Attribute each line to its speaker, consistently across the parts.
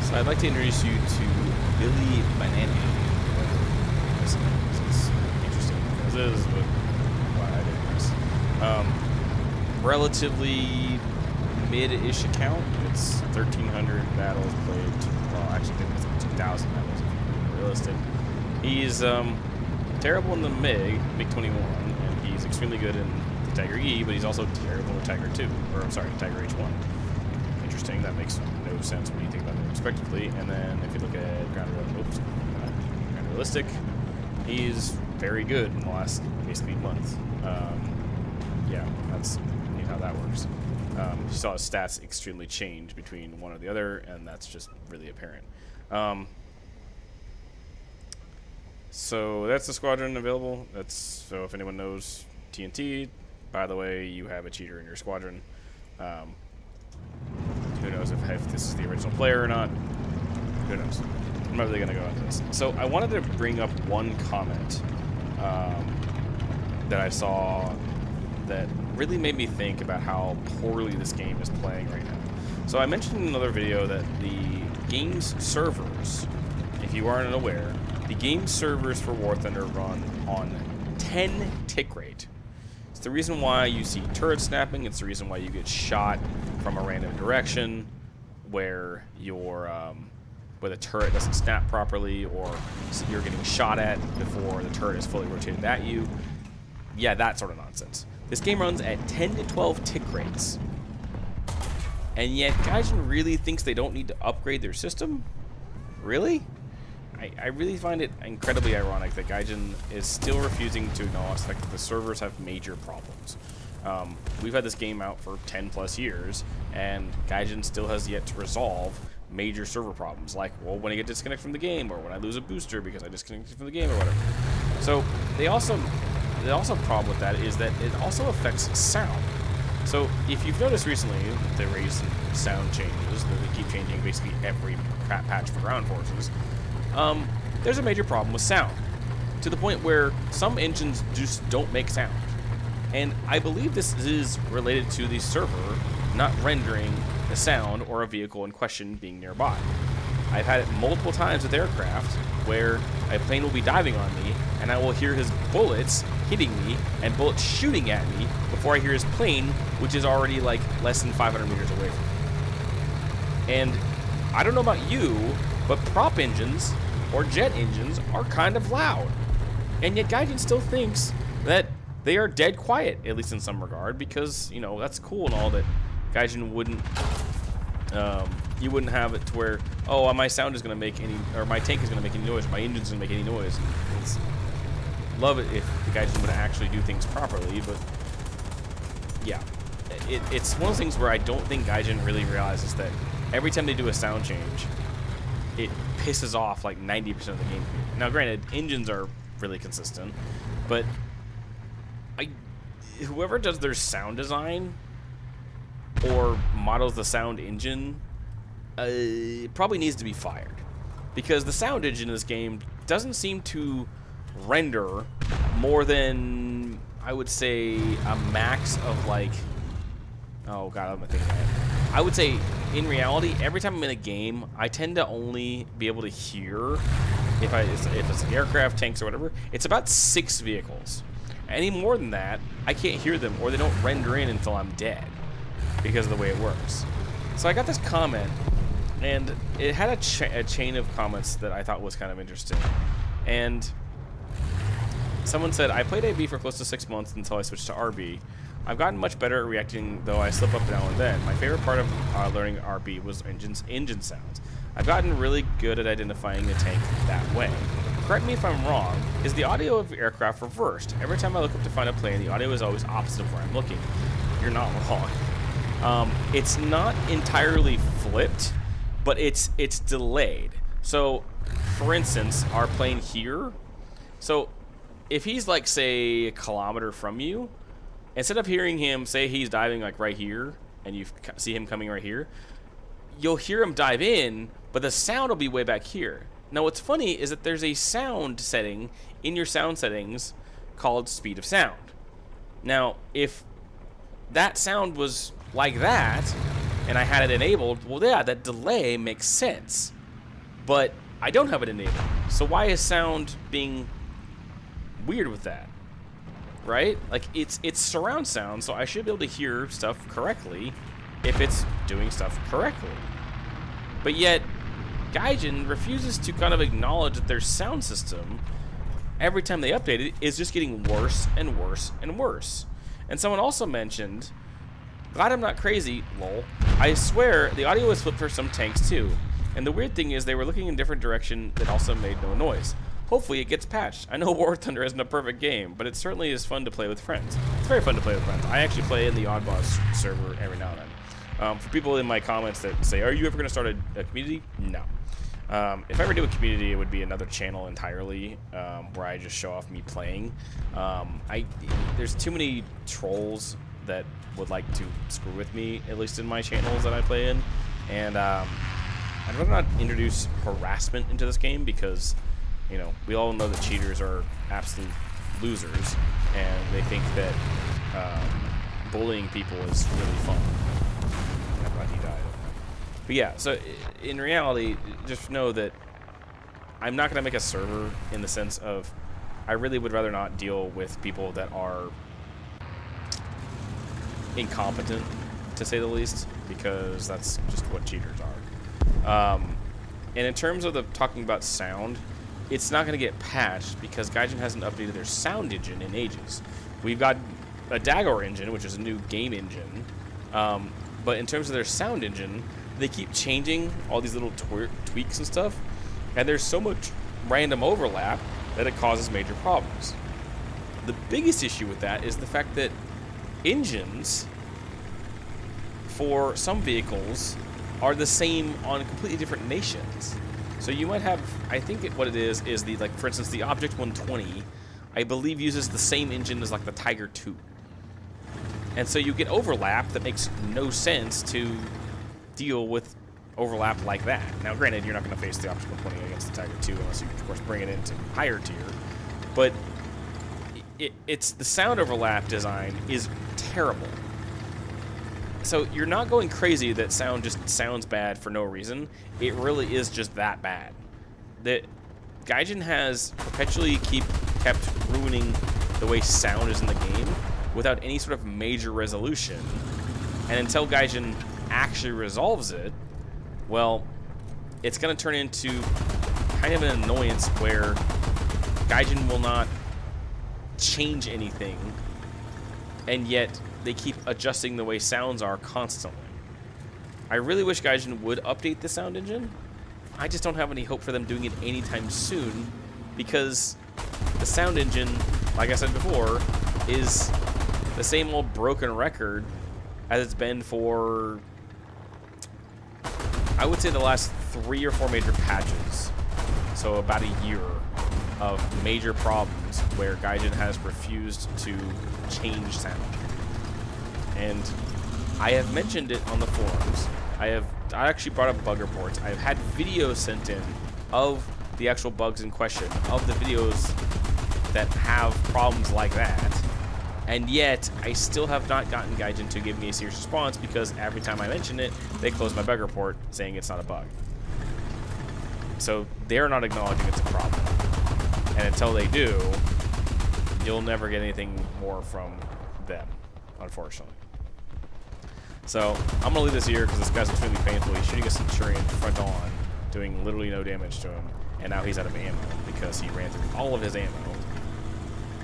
Speaker 1: So I'd like to introduce you to billybananne. It's interesting. This is why I did this. Relatively mid-ish account. It's 1,300 battles played. Well, actually, I think it's like 2,000 battles if you're realistic. He's terrible in the MiG 21, and he's extremely good in the Tiger E, but he's also terrible in the Tiger 2, or I'm sorry, the Tiger H1. Interesting. That makes no sense when you think about it respectively. And then if you look at ground realistic, he's very good in the last basically month. Yeah, that's how that works. You saw his stats extremely change between one or the other, and that's just really apparent. So that's the squadron available. So if anyone knows TNT, by the way, you have a cheater in your squadron. Who knows if this is the original player or not? Who knows? I'm not really going to go into this. So I wanted to bring up one comment that I saw that really made me think about how poorly this game is playing right now. So I mentioned in another video that the game's servers, if you aren't aware, the game's servers for War Thunder run on 10 tick rate. It's the reason why you see turret snapping. It's the reason why you get shot from a random direction where where the turret doesn't snap properly, or you're getting shot at before the turret is fully rotated at you. Yeah, that sort of nonsense. This game runs at 10 to 12 tick rates, and yet Gaijin really thinks they don't need to upgrade their system? Really? I really find it incredibly ironic that Gaijin is still refusing to acknowledge that the servers have major problems. We've had this game out for 10 plus years, and Gaijin still has yet to resolve major server problems, like, well, when I get disconnected from the game, or when I lose a booster because I disconnected from the game, or whatever. So the problem with that is that it also affects sound. So if you've noticed recently, the recent sound changes, that they keep changing basically every patch for ground forces, there's a major problem with sound, to the point where some engines just don't make sound. And I believe this is related to the server not rendering the sound or a vehicle in question being nearby. I've had it multiple times with aircraft where a plane will be diving on me, and I will hear his bullets hitting me and bullets shooting at me before I hear his plane, which is already like less than 500 meters away from me. And I don't know about you, but prop engines or jet engines are kind of loud. And yet Gaijin still thinks that they are dead quiet, at least in some regard, because, you know, that's cool and all that Gaijin wouldn't, you wouldn't have it to where, oh, my sound is going to make any, or my tank is going to make any noise, or my engine's going to make any noise. Love it if the Gaijin would actually do things properly, but yeah. It's one of those things where I don't think Gaijin really realizes that every time they do a sound change, it pisses off like 90% of the game. Now, granted, engines are really consistent, but whoever does their sound design or models the sound engine probably needs to be fired, because the sound engine in this game doesn't seem to render more than, I would say, a max of like, oh god, I'm thinking about it. I would say, in reality, every time I'm in a game, I tend to only be able to hear, if it's like aircraft, tanks, or whatever, it's about 6 vehicles. Any more than that, I can't hear them, or they don't render in until I'm dead, because of the way it works. So I got this comment, and it had a chain of comments that I thought was kind of interesting. And someone said, I played AB for close to 6 months until I switched to RB. I've gotten much better at reacting, though I slip up now and then. My favorite part of learning RB was engine sounds. I've gotten really good at identifying the tank that way. Correct me if I'm wrong, is the audio of the aircraft reversed? Every time I look up to find a plane, the audio is always opposite of where I'm looking. You're not wrong. It's not entirely flipped, but it's delayed. So, for instance, our plane here, so if he's like, say, a kilometer from you, instead of hearing him, say he's diving like right here, and you see him coming right here, you'll hear him dive in, but the sound will be way back here. Now what's funny is that there's a sound setting in your sound settings called speed of sound. Now if that sound was like that, and I had it enabled, well yeah, that delay makes sense. but I don't have it enabled. So why is sound being weird with that? Right? Like, it's surround sound, so I should be able to hear stuff correctly if it's doing stuff correctly. But yet, Gaijin refuses to kind of acknowledge that their sound system, every time they update it, is just getting worse and worse and worse. And someone also mentioned, glad I'm not crazy, lol, I swear the audio was flipped for some tanks too. And the weird thing is they were looking in a different direction that also made no noise. Hopefully it gets patched. I know War Thunder isn't a perfect game, but it certainly is fun to play with friends. It's very fun to play with friends. I actually play in the Oddboss server every now and then. For people in my comments that say, are you ever going to start a community? No. If I ever do a community, it would be another channel entirely, where I just show off me playing. There's too many trolls that would like to screw with me, at least in my channels that I play in. And I'd rather not introduce harassment into this game because, you know, we all know that cheaters are absolute losers, and they think that bullying people is really fun. I'm glad he died. But yeah, so in reality, just know that I'm not going to make a server in the sense of I really would rather not deal with people that are incompetent, to say the least, because that's just what cheaters are. And in terms of the talking about sound, it's not going to get patched because Gaijin hasn't updated their sound engine in ages. We've got a Dagor engine, which is a new game engine, but in terms of their sound engine, they keep changing all these little tweaks and stuff, and there's so much random overlap that it causes major problems. The biggest issue with that is the fact that engines for some vehicles are the same on completely different nations. So you might have, I think what it is the, like, for instance, the Object 120, I believe uses the same engine as like the Tiger 2. And so you get overlap that makes no sense to deal with overlap like that. Now, granted, you're not going to face the Object 120 against the Tiger 2 unless you, of course, bring it into higher tier. But it's the sound overlap design is terrible. So you're not going crazy that sound just sounds bad for no reason. It really is just that bad. That Gaijin has perpetually kept ruining the way sound is in the game without any sort of major resolution. And until Gaijin actually resolves it, well, it's going to turn into kind of an annoyance where Gaijin will not change anything, and yet they keep adjusting the way sounds are constantly. I really wish Gaijin would update the sound engine. I just don't have any hope for them doing it anytime soon, because the sound engine, like I said before, is the same old broken record as it's been for, I would say, the last 3 or 4 major patches. So about a year of major problems where Gaijin has refused to change sound. And I have mentioned it on the forums. I actually brought up bug reports. I've had videos sent in of the actual bugs in question, of the videos that have problems like that. And yet, I still have not gotten Gaijin to give me a serious response because every time I mention it, they close my bug report saying it's not a bug. So they're not acknowledging it's a problem. And until they do, you'll never get anything more from them, unfortunately. So I'm going to leave this here because this guy's extremely painful. He's shooting a Centurion front on, doing literally no damage to him. And now he's out of ammo because he ran through all of his ammo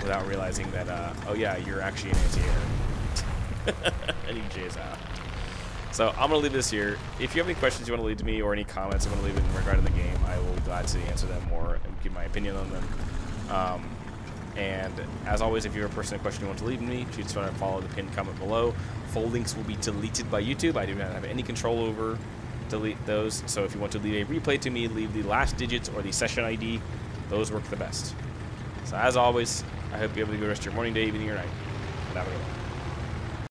Speaker 1: without realizing that, oh yeah, you're actually an anti-air. And he J's out. So I'm going to leave this here. If you have any questions you want to leave to me or any comments you want to leave in regard to the game, I will be glad to answer them or give my opinion on them. And as always, if you have a personal question you want to leave me, you just want to follow the pinned comment below. Full links will be deleted by YouTube. I do not have any control over delete those. So if you want to leave a replay to me, leave the last digits or the session ID. Those work the best. So as always, I hope you have a good rest of your morning, day, evening, or night. And have a good one.